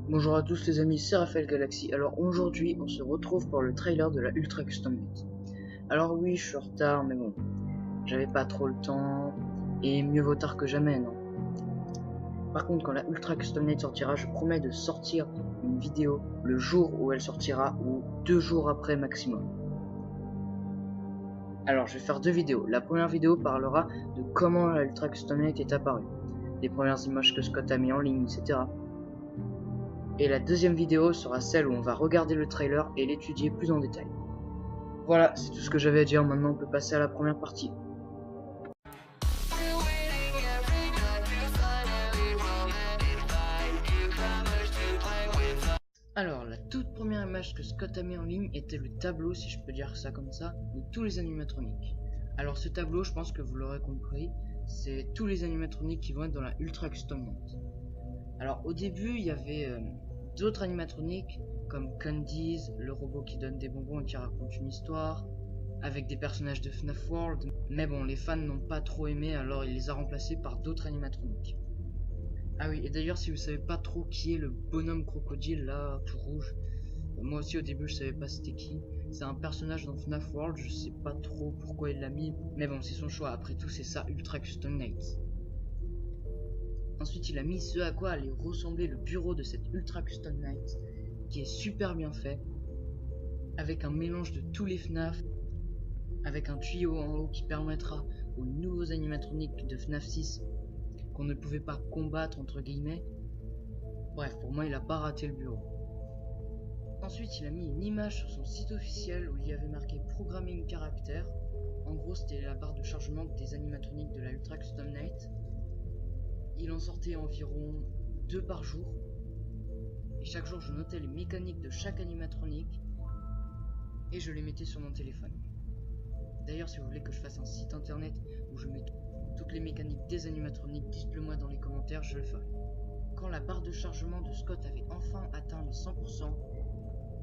Bonjour à tous les amis, c'est Raphaël Galaxy. Alors aujourd'hui, on se retrouve pour le trailer de la Ultra Custom Night. Alors oui, je suis en retard, mais bon, j'avais pas trop le temps, et mieux vaut tard que jamais, non? Par contre, quand la Ultra Custom Night sortira, je promets de sortir une vidéo le jour où elle sortira, ou 2 jours après maximum. Alors, je vais faire 2 vidéos. La première vidéo parlera de comment la Ultra Custom Night est apparue, les premières images que Scott a mis en ligne, etc. Et la deuxième vidéo sera celle où on va regarder le trailer et l'étudier plus en détail. Voilà, c'est tout ce que j'avais à dire. Maintenant, on peut passer à la première partie. Alors, la toute première image que Scott a mis en ligne était le tableau, si je peux dire ça comme ça, de tous les animatroniques. Alors, ce tableau, je pense que vous l'aurez compris, c'est tous les animatroniques qui vont être dans la Ultra Custom Night. Alors, au début, il y avait d'autres animatroniques comme Candice, le robot qui donne des bonbons et qui raconte une histoire, avec des personnages de FNAF World, mais bon, les fans n'ont pas trop aimé, alors il les a remplacés par d'autres animatroniques. Ah oui, et d'ailleurs, si vous savez pas trop qui est le bonhomme crocodile là, tout rouge, moi aussi au début je savais pas c'était qui. C'est un personnage dans FNAF World, je sais pas trop pourquoi il l'a mis, mais bon, c'est son choix, après tout c'est ça Ultra Custom Night. Ensuite, il a mis ce à quoi allait ressembler le bureau de cette Ultra Custom Night, qui est super bien fait, avec un mélange de tous les FNAF, avec un tuyau en haut qui permettra aux nouveaux animatroniques de FNAF 6 qu'on ne pouvait pas combattre entre guillemets. Bref, pour moi, il a pas raté le bureau. Ensuite, il a mis une image sur son site officiel où il y avait marqué Programming Character. En gros, c'était la barre de chargement des animatroniques de la Ultra Custom Night. Il en sortait environ 2 par jour. Et chaque jour, je notais les mécaniques de chaque animatronique et je les mettais sur mon téléphone. D'ailleurs, si vous voulez que je fasse un site internet où je mets toutes les mécaniques des animatroniques, dites-le moi dans les commentaires, je le ferai. Quand la barre de chargement de Scott avait enfin atteint les 100%,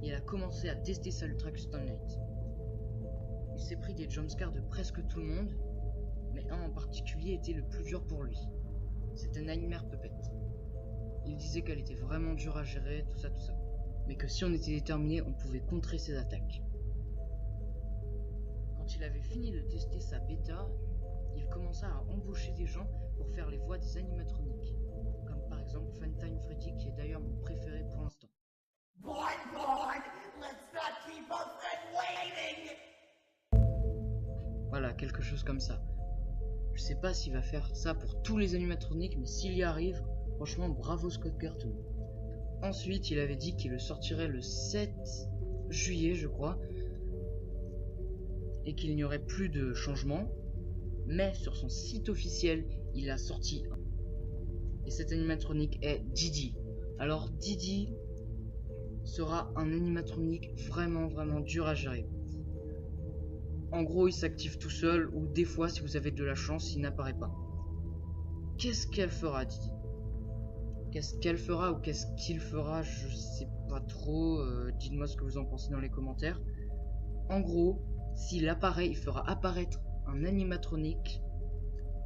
il a commencé à tester sa Ultra Custom Night. Il s'est pris des jumpscares de presque tout le monde, mais un en particulier était le plus dur pour lui. C'était Nightmare Puppet. Il disait qu'elle était vraiment dure à gérer, tout ça, mais que si on était déterminé, on pouvait contrer ses attaques. Quand il avait fini de tester sa bêta, il commença à embaucher des gens pour faire les voix des animatroniques, comme par exemple Funtime Freddy, qui est d'ailleurs mon préféré pour l'instant. Voilà, quelque chose comme ça. Je sais pas s'il va faire ça pour tous les animatroniques, mais s'il y arrive, franchement bravo Scott Cartoon. Ensuite, il avait dit qu'il le sortirait le 7 juillet, je crois, et qu'il n'y aurait plus de changement. Mais sur son site officiel, il a sorti un. Et cet animatronique est Didi. Alors Didi sera un animatronique vraiment dur à gérer. En gros, il s'active tout seul, ou des fois, si vous avez de la chance, il n'apparaît pas. Qu'est-ce qu'elle fera, Didi? Qu'est-ce qu'elle fera ou qu'est-ce qu'il fera? Je sais pas trop. Dites-moi ce que vous en pensez dans les commentaires. En gros, s'il apparaît, il fera apparaître un animatronique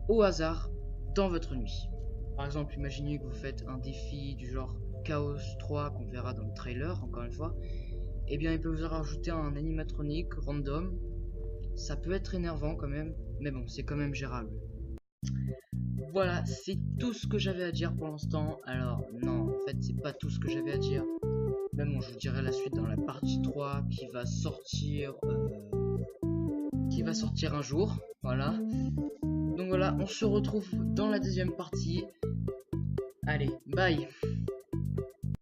au hasard dans votre nuit. Par exemple, imaginez que vous faites un défi du genre Chaos 3 qu'on verra dans le trailer, encore une fois. Et bien, il peut vous rajouter un animatronique random. Ça peut être énervant quand même, mais bon, c'est quand même gérable. Voilà, c'est tout ce que j'avais à dire pour l'instant. Alors, non, en fait, c'est pas tout ce que j'avais à dire. Mais bon, je vous dirai la suite dans la partie 3 qui va sortir un jour. Voilà. Donc voilà, on se retrouve dans la deuxième partie. Allez, bye.